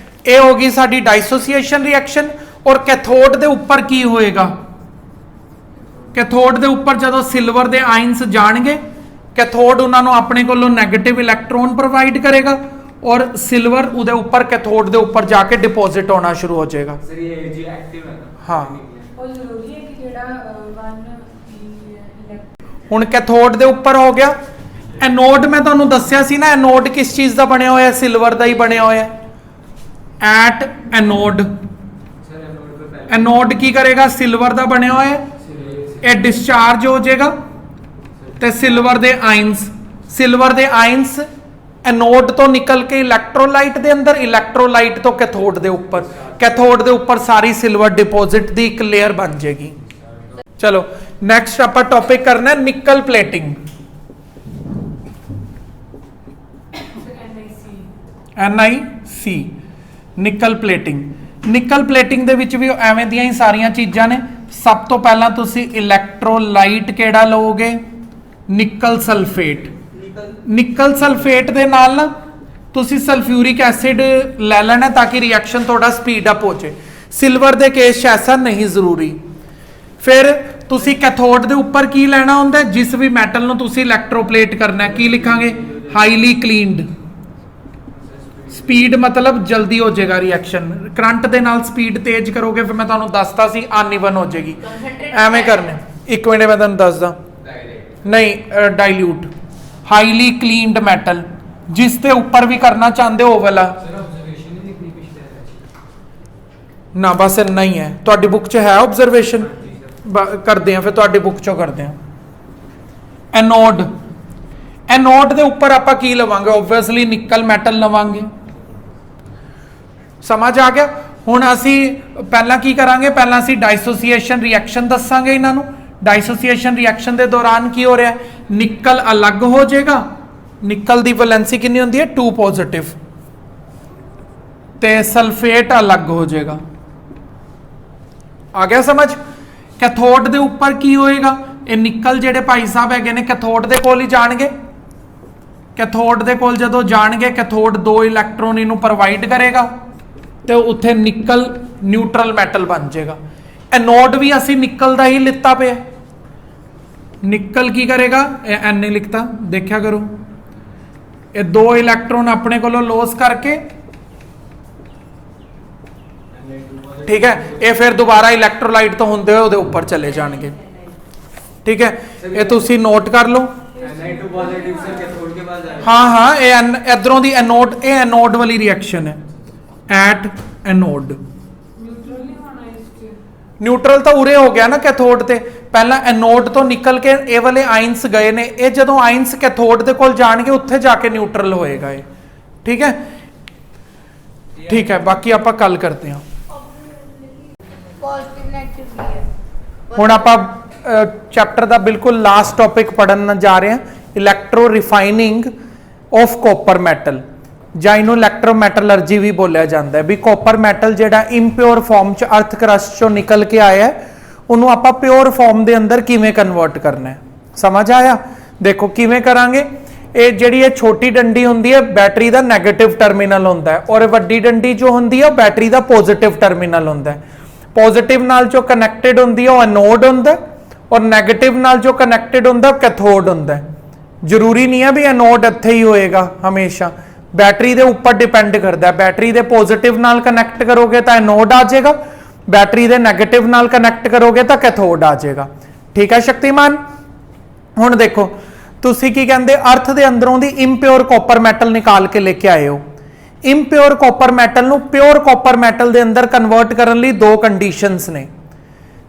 ਇਹ ਹੋਗੀ ਸਾਡੀ ਡਾਈਸੋਸੀਏਸ਼ਨ ਰਿਐਕਸ਼ਨ। ਔਰ ਕੈਥੋਡ ਦੇ ਉੱਪਰ ਕੀ ਹੋਏਗਾ? ਕੈਥੋਡ ਦੇ ਉੱਪਰ ਜਦੋਂ ਸਿਲਵਰ ਦੇ ਆਇਨਸ ਜਾਣਗੇ, ਕੈਥੋਡ ਉਹਨਾਂ ਨੂੰ ਆਪਣੇ ਕੋਲੋਂ ਨੈਗੇਟਿਵ ਇਲੈਕਟ੍ਰੋਨ ਪ੍ਰੋਵਾਈਡ ਕਰੇਗਾ ਔਰ ਸਿਲਵਰ ਉਹਦੇ ਉੱਪਰ ਕੈਥੋਡ ਦੇ ਉੱਪਰ ਜਾ ਕੇ ਡਿਪੋਜ਼ਿਟ ਹੋਣਾ ਸ਼ੁਰੂ ਹੋ ਜਾਏਗਾ। ਹਾਂ, ਹੁਣ ਕੈਥੋਡ ਦੇ ਉੱਪਰ ਹੋ ਗਿਆ। ਐਨੋਡ ਮੈਂ ਤੁਹਾਨੂੰ ਦੱਸਿਆ ਸੀ ਨਾ, ਐਨੋਡ ਕਿਸ ਚੀਜ਼ ਦਾ ਬਣਿਆ ਹੋਇਆ? ਸਿਲਵਰ ਦਾ ਹੀ ਬਣਿਆ ਹੋਇਆ। ਐਟ ਐਨੋਡ ਕੀ ਕਰੇਗਾ? ਸਿਲਵਰ ਦਾ ਬਣਿਆ ਹੋਇਆ, ਇਹ ਡਿਸਚਾਰਜ ਹੋ ਜਾਏਗਾ ਤੇ ਸਿਲਵਰ ਦੇ ਆਇਨਸ ਐਨੋਡ ਤੋਂ ਨਿਕਲ ਕੇ ਇਲੈਕਟ੍ਰੋਲਾਈਟ ਦੇ ਅੰਦਰ, ਇਲੈਕਟ੍ਰੋਲਾਈਟ ਤੋਂ ਕੈਥੋਡ ਦੇ ਉੱਪਰ ਸਾਰੀ ਸਿਲਵਰ ਡਿਪੋਜ਼ਿਟ ਦੀ ਇੱਕ ਲੇਅਰ ਬਣ ਜਾਏਗੀ। ਚਲੋ ਨੈਕਸਟ ਆਪਾਂ ਟੌਪਿਕ ਕਰਨਾ ਹੈ ਨਿਕਲ ਪਲੇਟਿੰਗ। NiC ਨਿਕਲ ਪਲੇਟਿੰਗ ਦੇ ਵਿੱਚ ਵੀ ਐਵੇਂ ਦੀਆਂ ਹੀ ਸਾਰੀਆਂ ਚੀਜ਼ਾਂ ਨੇ। ਸਭ ਤੋਂ ਪਹਿਲਾਂ ਤੁਸੀਂ ਇਲੈਕਟ੍ਰੋਲਾਈਟ ਕਿਹੜਾ ਲਓਗੇ? ਨਿਕਲ ਸਲਫੇਟ ਦੇ ਨਾਲ ਨਾ ਤੁਸੀਂ ਸਲਫਿਊਰਿਕ ਐਸਿਡ ਲੈ ਲੈਣਾ ਤਾਂ ਕਿ ਰਿਐਕਸ਼ਨ ਥੋੜਾ ਸਪੀਡ ਅਪ ਹੋ ਜਾਏ। ਸਿਲਵਰ ਦੇ ਕੇਸ 'ਚ ਐਸਾ ਨਹੀਂ ਜ਼ਰੂਰੀ। ਫਿਰ ਤੁਸੀਂ ਕੈਥੋਡ ਦੇ ਉੱਪਰ ਕੀ ਲੈਣਾ ਹੁੰਦਾ? ਜਿਸ ਵੀ ਮੈਟਲ ਨੂੰ ਤੁਸੀਂ ਇਲੈਕਟ੍ਰੋਪਲੇਟ ਕਰਨਾ, ਕੀ ਲਿਖਾਂਗੇ? ਹਾਈਲੀ ਕਲੀਨਡ। ਸਪੀਡ ਮਤਲਬ ਜਲਦੀ ਹੋ ਜਾਏਗਾ ਰਿਐਕਸ਼ਨ। ਕਰੰਟ ਦੇ ਨਾਲ ਸਪੀਡ ਤੇਜ਼ ਕਰੋਗੇ, ਫਿਰ ਮੈਂ ਤੁਹਾਨੂੰ ਦੱਸਤਾ ਸੀ ਅਨਈਵਨ ਹੋ ਜਾਏਗੀ। ਐਵੇਂ ਕਰਨੇ, ਇੱਕ ਮਿੰਟ ਮੈਂ ਤੁਹਾਨੂੰ ਦੱਸਦਾ। ਨਹੀਂ, ਡਾਇਲੂਟ। ਹਾਈਲੀ ਕਲੀਨਡ ਮੈਟਲ, ਜਿਸ ਦੇ ਉੱਪਰ ਵੀ ਕਰਨਾ ਚਾਹੁੰਦੇ ਹੋ ਵਾਲਾ ਨਾ, ਬਸ ਇੰਨਾ ਹੀ ਹੈ। ਤੁਹਾਡੀ ਬੁੱਕ 'ਚ ਹੈ ਆਬਜ਼ਰਵੇਸ਼ਨ? ਕਰਦੇ ਆ, ਫਿਰ ਤੁਹਾਡੀ ਬੁੱਕ 'ਚੋਂ ਕਰਦੇ ਆ। ਐਨੋਡ ਦੇ ਉੱਪਰ ਆਪਾਂ ਕੀ ਲਵਾਂਗੇ? ਓਬਵੀਅਸਲੀ ਨਿਕਲ ਮੈਟਲ ਲਵਾਂਗੇ। ਸਮਝ ਆ ਗਿਆ? ਹੁਣ ਅਸੀਂ ਪਹਿਲਾਂ ਕੀ ਕਰਾਂਗੇ, ਪਹਿਲਾਂ ਅਸੀਂ ਡਾਈਸੋਸੀਏਸ਼ਨ ਰਿਐਕਸ਼ਨ ਦੱਸਾਂਗੇ ਇਹਨਾਂ ਨੂੰ। ਡਾਈਸੋਸੀਏਸ਼ਨ ਰਿਐਕਸ਼ਨ ਦੇ ਦੌਰਾਨ ਕੀ ਹੋ ਰਿਹਾ, ਨਿਕਲ ਅਲੱਗ ਹੋ ਜਾਏਗਾ, ਨਿਕਲ ਦੀ ਵੈਲੈਂਸੀ ਕਿੰਨੀ ਹੁੰਦੀ ਹੈ 2 ਪੋਜ਼ਿਟਿਵ, ਤੇ ਸਲਫੇਟ ਅਲੱਗ ਹੋ ਜਾਏਗਾ। ਆ ਗਿਆ ਸਮਝ। ਕੈਥੋਡ ਦੇ ਉੱਪਰ ਕੀ ਹੋਏਗਾ, ਇਹ ਨਿਕਲ ਜਿਹੜੇ ਭਾਈ ਸਾਹਿਬ ਹੈਗੇ ਨੇ ਕੈਥੋਡ ਦੇ ਕੋਲ ਹੀ ਜਾਣਗੇ। ਕੈਥੋਡ ਦੇ ਕੋਲ ਜਦੋਂ ਜਾਣਗੇ, ਕੈਥੋਡ 2 ਇਲੈਕਟ੍ਰੋਨ ਇਹਨੂੰ ਪ੍ਰੋਵਾਈਡ ਕਰੇਗਾ ਤੇ ਉੱਥੇ ਨਿਕਲ ਨਿਊਟਰਲ ਮੈਟਲ ਬਣ ਜਾਏਗਾ। ਐਨੋਡ ਵੀ ਅਸੀਂ ਨਿਕਲ ਦਾ ਹੀ ਲਿੱਤਾ ਪਿਆ। ਨਿਕਲ ਕੀ ਕਰੇਗਾ, ਇਹ ਐਨ ਨਹੀਂ ਲਿਖਤਾ, ਦੇਖਿਆ ਕਰੋ, ਇਹ 2 ਇਲੈਕਟ੍ਰੋਨ ਆਪਣੇ ਕੋਲੋਂ ਲੋਸ ਕਰਕੇ, ਠੀਕ ਹੈ, ਇਹ ਫਿਰ ਦੁਬਾਰਾ ਇਲੈਕਟ੍ਰੋਲਾਈਟ ਤੋਂ ਹੁੰਦੇ ਹੋਏ ਉਹਦੇ ਉੱਪਰ ਚਲੇ ਜਾਣਗੇ। ਠੀਕ ਹੈ, ਇਹ ਤੁਸੀਂ ਨੋਟ ਕਰ ਲਓ। हाँ हाँ ये इधरों दी एनोड, ये एनोड वाली रिएक्शन है, एट एनोड। न्यूट्रल तो उरे हो गया ना कैथोड ते, पहला एनोड तो निकल के ए वाले आइंस गए ने, ये जदों आइंस कैथोड दे कोल जाणगे उत्थे जाके न्यूट्रल होएगा ये। ठीक है, ठीक है, बाकी आपां कल करते हैं। हुण आपां चैप्टर दा बिल्कुल लास्ट टॉपिक पढ़न जा रहे हैं, electro refining of copper metal, ਜਾਂ ਇਹਨੂੰ ਇਲੈਕਟ੍ਰੋਮੈਟਲਰਜੀ ਵੀ ਬੋਲਿਆ ਜਾਂਦਾ ਹੈ। ਵੀ ਕਾਪਰ ਮੈਟਲ ਜਿਹੜਾ ਇੰਪਿਓਰ ਫਾਰਮ ਚ ਅਰਥ ਕਰਸਟ ਚੋਂ ਨਿਕਲ ਕੇ ਆਇਆ ਹੈ, ਉਹਨੂੰ ਆਪਾਂ ਪਿਓਰ ਫਾਰਮ ਦੇ ਅੰਦਰ ਕਿਵੇਂ ਕਨਵਰਟ ਕਰਨਾ ਹੈ। ਸਮਝ ਆਇਆ? ਦੇਖੋ ਕਿਵੇਂ ਕਰਾਂਗੇ। ਇਹ ਜਿਹੜੀ ਇਹ ਛੋਟੀ ਡੰਡੀ ਹੁੰਦੀ ਹੈ ਬੈਟਰੀ ਦਾ ਨੈਗੇਟਿਵ ਟਰਮੀਨਲ ਹੁੰਦਾ ਹੈ, ਔਰ ਵੱਡੀ ਡੰਡੀ ਜੋ ਹੁੰਦੀ ਹੈ ਬੈਟਰੀ ਦਾ ਪੋਜ਼ਿਟਿਵ ਟਰਮੀਨਲ ਹੁੰਦਾ ਹੈ। ਪੋਜ਼ਿਟਿਵ ਨਾਲ ਜੋ ਕਨੈਕਟਡ ਹੁੰਦੀ ਹੈ ਉਹ ਐਨੋਡ ਹੁੰਦਾ ਹੈ, ਔਰ ਨੈਗੇਟਿਵ ਨਾਲ ਜੋ ਕਨੈਕਟਡ ਹੁੰਦਾ ਉਹ ਕੈਥੋਡ ਹੁੰਦਾ ਹੈ। ਜ਼ਰੂਰੀ ਨਹੀਂ ਹੈ ਵੀ ਐਨੋਡ ਇੱਥੇ ਹੀ ਹੋਏਗਾ ਹਮੇਸ਼ਾ, बैटरी के उपर डिपेंड करता है। बैटरी के पॉजिटिव नाल कनैक्ट करोगे तो एनोड आ जाएगा, बैटरी के नैगेटिव नाल कनैक्ट करोगे तो कैथोड आ जाएगा। ठीक है शक्तिमान। हुण देखो तुसी की कहंदे अर्थ के अंदरों दी इंप्योर कॉपर मैटल निकाल के लेके आए हो। इंप्योर कॉपर मैटल नूं प्योर कॉपर मैटल के अंदर कन्वर्ट करने लई 2 कंडीशनस ने।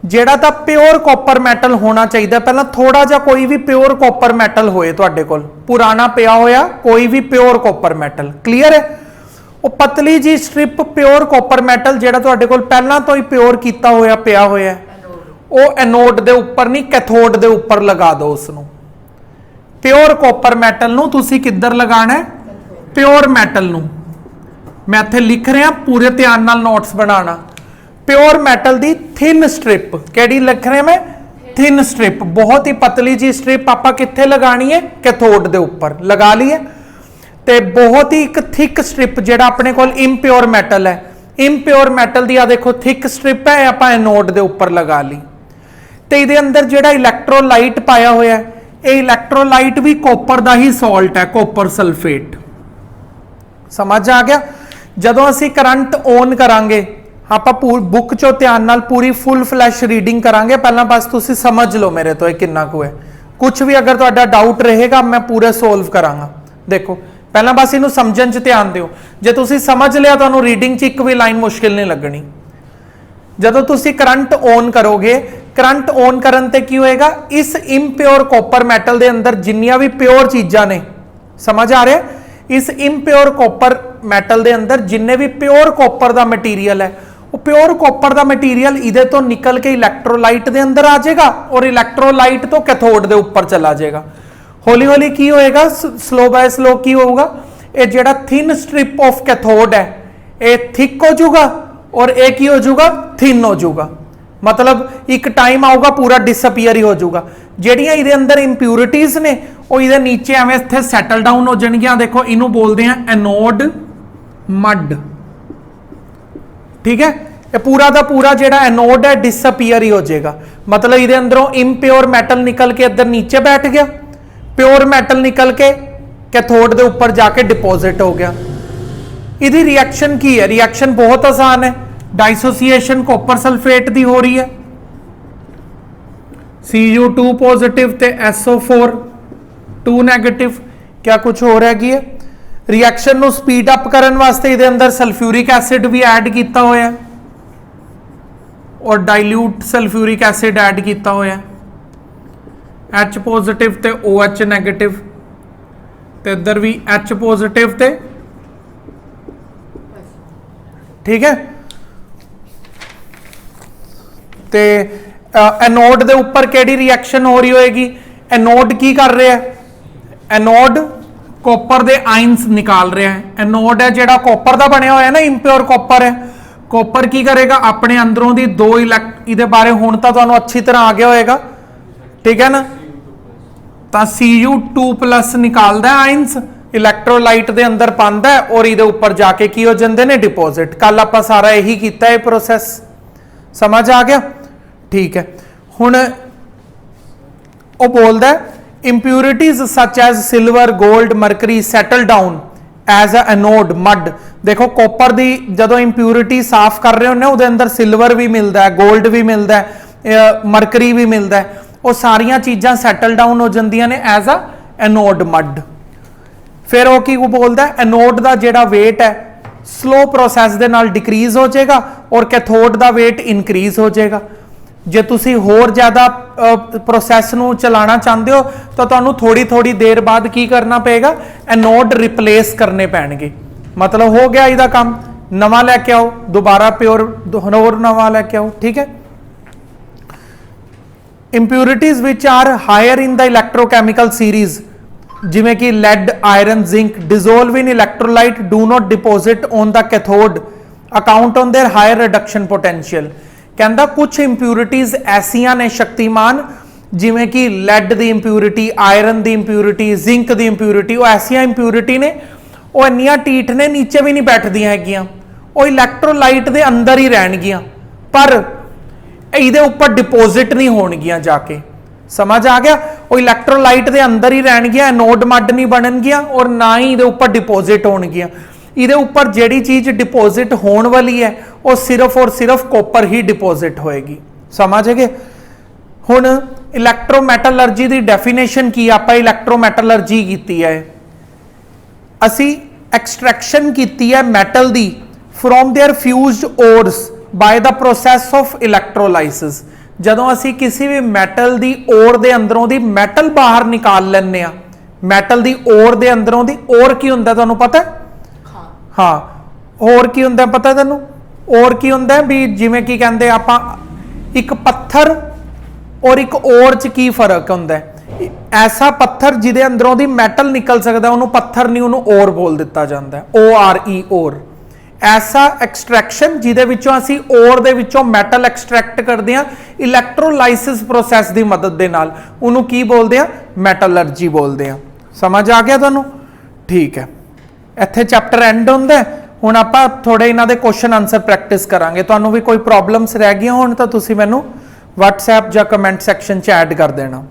ਜਿਹੜਾ ਤਾਂ ਪਿਓਰ ਕਾਪਰ ਮੈਟਲ ਹੋਣਾ ਚਾਹੀਦਾ, ਪਹਿਲਾਂ ਥੋੜਾ ਜਿਹਾ ਕੋਈ ਵੀ ਪਿਓਰ ਕਾਪਰ ਮੈਟਲ ਹੋਏ ਤੁਹਾਡੇ ਕੋਲ, ਪੁਰਾਣਾ ਪਿਆ ਹੋਇਆ ਕੋਈ ਵੀ ਪਿਓਰ ਕਾਪਰ ਮੈਟਲ, ਕਲੀਅਰ ਹੈ? ਉਹ ਪਤਲੀ ਜੀ ਸਟ੍ਰਿਪ ਪਿਓਰ ਕਾਪਰ ਮੈਟਲ ਜਿਹੜਾ ਤੁਹਾਡੇ ਕੋਲ ਪਹਿਲਾਂ ਤੋਂ ਹੀ ਪਿਓਰ ਕੀਤਾ ਹੋਇਆ ਪਿਆ ਹੋਇਆ, ਉਹ ਐਨੋਡ ਦੇ ਉੱਪਰ ਨਹੀਂ ਕੈਥੋਡ ਦੇ ਉੱਪਰ ਲਗਾ ਦਿਓ ਉਸ ਨੂੰ। ਪਿਓਰ ਕਾਪਰ ਮੈਟਲ ਨੂੰ ਤੁਸੀਂ ਕਿੱਧਰ ਲਗਾਣਾ ਹੈ? ਪਿਓਰ ਮੈਟਲ ਨੂੰ। ਮੈਂ ਇੱਥੇ ਲਿਖ ਰਿਹਾ, ਪੂਰੇ ਧਿਆਨ ਨਾਲ ਨੋਟਸ ਬਣਾਉਣਾ। प्योर मेटल दी थिन स्ट्रिप, केड़ी लिख रहे मैं? थिन स्ट्रिप, बहुत ही पतली जी स्ट्रिप आपां कित्थे लगानी है? कैथोड दे उपर लगा ली है। ते बहुत ही एक थिक स्ट्रिप जेड़ा अपने कोल इम्प्योर मैटल है, इम्प्योर मैटल दी आ देखो थिक स्ट्रिप है, आपां एनोड दे उपर लगा ली। ते इहदे अंदर जेड़ा इलैक्ट्रोलाइट पाया होया है, ये इलैक्ट्रोलाइट भी कॉपर दा ही सॉल्ट है, कॉपर सल्फेट। समझ आ गया? जदों असीं करंट ऑन करांगे ਆਪਾਂ बुक चो ध्यान नाल पूरी फुल फ्लैश रीडिंग करांगे, पहला बस तुसी समझ लो मेरे तो किन्ना कु है। कुछ भी अगर तुहाडा डाउट रहेगा मैं पूरा सोल्व करांगा। देखो पहला बस इनू समझण च ध्यान दिओ, जे तुसी समझ लिया तुहानू रीडिंग च एक भी लाइन मुश्किल नहीं लगनी। जदों तुसी करंट ऑन करोगे, करंट ऑन करन ते की होएगा, इस इम्प्योर कॉपर मैटल दे अंदर जिन्नियां भी प्योर चीज़ां ने, समझ आ रहा है? इस इम्प्योर कॉपर मैटल दे अंदर जिन्ने भी प्योर कॉपर दा मटीरियल है, वो प्योर कॉपर का मटीरियल इधे तो निकल के इलैक्ट्रोलाइट के अंदर आ जाएगा, और इलैक्ट्रोलाइट तो कैथोड के उपर चला जाएगा। हौली हौली की होएगा, स्लो बाय स्लो की होगा, ये जेड़ा थिन स्ट्रिप ऑफ कैथोड है ये थिक हो जाऊगा, और एक ही हो जाऊगा थिन हो जाऊगा। मतलब एक टाइम आऊगा पूरा डिसअपीयर ही हो जाऊगा। ਜਿਹੜੀਆਂ ਇਹਦੇ ਅੰਦਰ ਇੰਪਿਉਰਿਟੀਜ਼ ਨੇ ਉਹ ਇਹਦੇ ਨੀਚੇ ਐਵੇਂ ਇੱਥੇ ਸੈਟਲ ਡਾਊਨ ਹੋ ਜਾਣਗੀਆਂ। ਦੇਖੋ ਇਹਨੂੰ ਬੋਲਦੇ ਆ ਐਨੋਡ ਮੱਡ। ठीक है, ये पूरा का पूरा जेड़ा एनोड है डिसअपीयर ही हो जाएगा। मतलब इहदे अंदरों इम्प्योर मैटल निकल के इधर नीचे बैठ गया, प्योर मैटल निकल के कैथोड के ऊपर जाके डिपॉजिट हो गया। इहदी रिएक्शन की है? रिएक्शन बहुत आसान है, डाइसोसीएशन कॉपर सल्फेट दी हो रही है, Cu2 पॉजिटिव ते SO4 2 नेगेटिव। क्या कुछ हो रहा है? रिएक्शन ਨੂੰ स्पीड अप करने वास्ते ਇਹਦੇ अंदर सल्फ्यूरिक एसिड भी ऐड किया होया और डाइल्यूट सल्फ्यूरिक एसिड ऐड किया होया, H पॉजिटिव ते OH नेगेटिव, ते इधर भी H पॉजिटिव ते, ठीक है। ਤੇ एनोड ਦੇ ਉੱਪਰ ਕਿਹੜੀ ਰਿਐਕਸ਼ਨ ਹੋ ਰਹੀ ਹੋਏਗੀ? एनोड ਕੀ ਕਰ ਰਿਹਾ ਹੈ? एनोड कॉपर ਦੇ आयंस निकाल ਰਿਹਾ है। एनोड है ਜਿਹੜਾ कॉपर ਦਾ ਬਣਿਆ ਹੋਇਆ ਨਾ, ਇੰਪਿਓਰ कॉपर है। कॉपर ਕੀ ਕਰੇਗਾ? ਆਪਣੇ ਅੰਦਰੋਂ ਦੀ ਦੋ ਇਹਦੇ ਬਾਰੇ ਹੁਣ ਤਾਂ ਤੁਹਾਨੂੰ ਅੱਛੀ ਤਰ੍ਹਾਂ ਆ ਗਿਆ ਹੋਏਗਾ, ਠੀਕ ਹੈ ਨਾ। ਤਾਂ Cu2+ ਨਿਕਾਲਦਾ ਆਇੰਸ, ਇਲੈਕਟ੍ਰੋਲਾਈਟ ਦੇ ਅੰਦਰ ਪਾਉਂਦਾ ਹੈ ਔਰ ਇਹਦੇ ਉੱਪਰ ਜਾ ਕੇ ਕੀ ਹੋ ਜਾਂਦੇ ਨੇ? ਡਿਪੋਜ਼ਿਟ। ਕੱਲ ਆਪਾਂ ਸਾਰਾ ਇਹੀ ਕੀਤਾ ਇਹ ਪ੍ਰੋਸੈਸ, ਸਮਝ ਆ ਗਿਆ? ਠੀਕ ਹੈ। ਹੁਣ ਉਹ ਬੋਲਦਾ impurities such as silver, gold, mercury settle down as a anode mud। देखो कॉपर ਦੀ ਜਦੋਂ impurity ਸਾਫ਼ ਕਰ ਰਹੇ ਹੁੰਦੇ ਉਹਦੇ ਅੰਦਰ ਸਿਲਵਰ ਵੀ ਮਿਲਦਾ ਹੈ, 골ਡ ਵੀ ਮਿਲਦਾ ਹੈ, ਮਰਕਰੀ ਵੀ ਮਿਲਦਾ ਹੈ, ਉਹ ਸਾਰੀਆਂ ਚੀਜ਼ਾਂ ਸੈਟਲ ਡਾਊਨ ਹੋ ਜਾਂਦੀਆਂ ਨੇ ਐਜ਼ ਅ ਐਨੋਡ ਮੱਡ। ਫਿਰ ਉਹ ਕੀ ਬੋਲਦਾ? ਐਨੋਡ ਦਾ ਜਿਹੜਾ weight ਹੈ ਸਲੋ ਪ੍ਰੋਸੈਸ ਦੇ ਨਾਲ ਡਿਕਰੀਜ਼ ਹੋ ਜਾਏਗਾ ਔਰ ਕੈਥੋਡ ਦਾ weight ਇਨਕਰੀਜ਼ ਹੋ ਜਾਏਗਾ। ਜੇ ਤੁਸੀਂ ਹੋਰ ਜ਼ਿਆਦਾ ਪ੍ਰੋਸੈਸ ਨੂੰ ਚਲਾਉਣਾ ਚਾਹੁੰਦੇ ਹੋ ਤਾਂ ਤੁਹਾਨੂੰ ਥੋੜੀ ਦੇਰ ਬਾਅਦ ਕੀ ਕਰਨਾ ਪਏਗਾ? ਐਨੋਡ ਰਿਪਲੇਸ ਕਰਨੇ ਪੈਣਗੇ। मतलब हो गया ਇਹਦਾ ਕੰਮ, ਨਵਾਂ ਲੈ ਕੇ ਆਓ, ਦੁਬਾਰਾ ਪਿਓਰ ਹੋਰ ਨਵਾਂ ਲੈ ਕੇ ਆਓ, ਠੀਕ ਹੈ। impurities which are higher in the electrochemical series ਜਿਵੇਂ ਕਿ lead, iron, zinc dissolve in electrolyte do not deposit on the cathode account on their higher reduction potential। ਕਹਿੰਦਾ ਕੁਝ impurities ਐਸੀਆਂ ਨੇ ਸ਼ਕਤੀਮਾਨ, ਜਿਵੇਂ ਕਿ lead ਦੀ impurity, iron ਦੀ impurity, zinc ਦੀ impurity, ਉਹ ਐਸੀਆਂ impurity ਨੇ ਉਹ ਇੰਨੀਆਂ ਢੀਠ ਨੇ ਨੀਚੇ ਵੀ ਨਹੀਂ ਬੈਠਦੀਆਂ ਹੈਗੀਆਂ, ਉਹ ਇਲੈਕਟ੍ਰੋਲਾਈਟ ਦੇ ਅੰਦਰ ਹੀ ਰਹਿਣਗੀਆਂ ਪਰ ਇਹਦੇ ਉੱਪਰ ਡਿਪੋਜ਼ਿਟ ਨਹੀਂ ਹੋਣਗੀਆਂ ਜਾ ਕੇ। ਸਮਝ ਆ ਗਿਆ? ਉਹ ਇਲੈਕਟ੍ਰੋਲਾਈਟ ਦੇ ਅੰਦਰ ਹੀ ਰਹਿਣਗੀਆਂ, ਐਨੋਡ ਮੱਡ ਨਹੀਂ ਬਣਨਗੀਆਂ ਔਰ ਨਾ ਹੀ ਇਹਦੇ ਉੱਪਰ ਡਿਪੋਜ਼ਿਟ ਹੋਣਗੀਆਂ। ਇਹਦੇ ਉੱਪਰ ਜਿਹੜੀ ਚੀਜ਼ ਡਿਪੋਜ਼ਿਟ ਹੋਣ ਵਾਲੀ ਹੈ ਉਹ ਸਿਰਫ ਔਰ ਸਿਰਫ ਕਾਪਰ ਹੀ ਡਿਪੋਜ਼ਿਟ ਹੋਏਗੀ। ਸਮਝ ਗਏ? ਹੁਣ ਇਲੈਕਟ੍ਰੋਮੈਟਲਰਜੀ ਦੀ ਡੈਫੀਨੇਸ਼ਨ ਕੀ? ਆਪਾਂ ਇਲੈਕਟ੍ਰੋਮੈਟਲਰਜੀ ਕੀਤੀ ਹੈ, ਅਸੀਂ ਐਕਸਟ੍ਰੈਕਸ਼ਨ ਕੀਤੀ ਹੈ ਮੈਟਲ ਦੀ from their fused ores by the process of electrolysis. ਜਦੋਂ ਅਸੀਂ ਕਿਸੇ ਵੀ ਮੈਟਲ ਦੀ ਓਰ ਦੇ ਅੰਦਰੋਂ ਦੀ ਮੈਟਲ ਬਾਹਰ ਨਿਕਾਲ ਲੈਂਦੇ ਆ, ਮੈਟਲ ਦੀ ਓਰ ਦੇ ਅੰਦਰੋਂ ਦੀ, ਓਰ ਕੀ ਹੁੰਦਾ ਤੁਹਾਨੂੰ ਪਤਾ? ਹਾਂ, ਹੋਰ ਕੀ ਹੁੰਦਾ ਪਤਾ ਤੁਹਾਨੂੰ? ਔਰ ਕੀ ਹੁੰਦਾ ਵੀ ਜਿਵੇਂ ਕੀ ਕਹਿੰਦੇ ਆਪਾਂ ਇੱਕ ਪੱਥਰ ਔਰ ਇੱਕ ਓਰ ਚ ਕੀ ਫਰਕ ਹੁੰਦਾ? ਐਸਾ ਪੱਥਰ ਜਿਹਦੇ ਅੰਦਰੋਂ ਦੀ ਮੈਟਲ ਨਿਕਲ ਸਕਦਾ ਉਹਨੂੰ ਪੱਥਰ ਨਹੀਂ, ਉਹਨੂੰ ਔਰ ਬੋਲ ਦਿੱਤਾ ਜਾਂਦਾ, ORE ਔਰ। ਐਸਾ ਐਕਸਟ੍ਰੈਕਸ਼ਨ ਜਿਹਦੇ ਵਿੱਚੋਂ ਅਸੀਂ ਔਰ ਦੇ ਵਿੱਚੋਂ ਮੈਟਲ ਐਕਸਟ੍ਰੈਕਟ ਕਰਦੇ ਆ ਇਲੈਕਟ੍ਰੋਲਾਈਸਿਸ ਪ੍ਰੋਸੈਸ ਦੀ ਮਦਦ ਦੇ ਨਾਲ, ਉਹਨੂੰ ਕੀ ਬੋਲਦੇ ਆ? ਮੈਟਲਰਜੀ ਬੋਲਦੇ ਆ। ਸਮਝ ਆ ਗਿਆ ਤੁਹਾਨੂੰ? ਠੀਕ ਹੈ, ਇੱਥੇ ਚੈਪਟਰ ਐਂਡ ਹੁੰਦਾ। ਹੁਣ ਆਪਾਂ ਥੋੜੇ ਇਹਨਾਂ ਦੇ ਕੁਐਸਚਨ ਆਨਸਰ ਪ੍ਰੈਕਟਿਸ ਕਰਾਂਗੇ। ਤੁਹਾਨੂੰ ਵੀ ਕੋਈ ਪ੍ਰੋਬਲਮਸ ਰਹਿ ਗਈਆਂ ਹੋਣ ਤਾਂ ਤੁਸੀਂ ਮੈਨੂੰ WhatsApp ਜਾਂ ਕਮੈਂਟ ਸੈਕਸ਼ਨ 'ਚ ਐਡ ਕਰ ਦੇਣਾ।